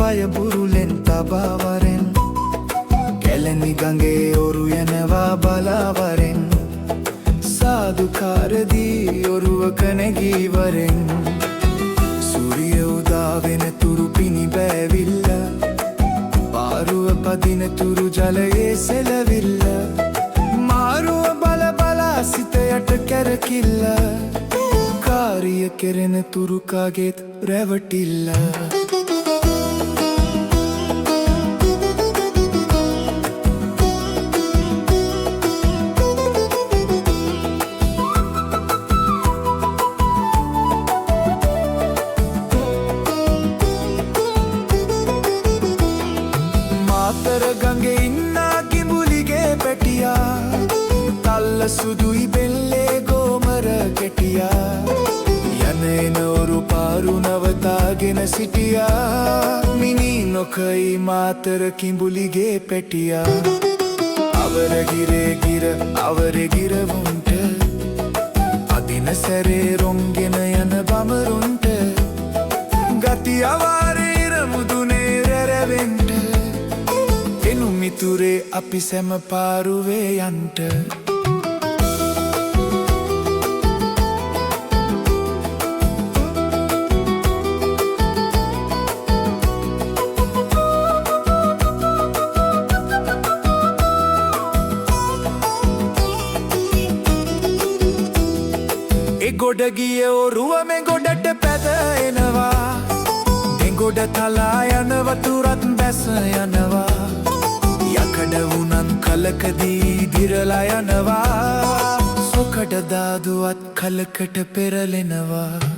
පය බුරුලෙන් තබාවරෙන් කැලණි ගඟේ ඔරු යනවා බලාවරෙන් සාදුකාරදී ඔරුවක නැගීවරෙන් සූරිය උදා වෙන තුරු පිණි බෑවිල්ල පාරුව පදින තුරු ජලයේ සෙලවිල්ල මාරුව බල බලා සිත යට කැරකිල්ල කාරිය කෙරෙන තුරු කාගේත් රැවටිල්ල මාතර ගඟේ ඉන්නා කිඹුලිගේ පැටියා තල්ල සුදුයි බෙල්ලේ ගෝමර කෙටියා යන එන ඔරු පාරු නවතාගෙන සිටියා මිනි නොකයි මාතර කිඹුලිගේ පැටියා අවරගිරේ ගිර අවරගිරවුන්ට අදින සැරේ රොංගෙන යන බමරුන්ට ගති අවාරේ රමුදුනේ රැරවෙන්ට එනු මිතුරේ අපි සැම පාරුවේ යන්ට ගොඩ ගිය ඔරුව මේ ගොඩට පැද එනවා දෙගොඩ තලා යන වතුරත් බැස යනවා යකඩ වුණත් කලකදී දිරලා යනවා සොකඩ දාදුවත් කලකට පෙරලෙනවා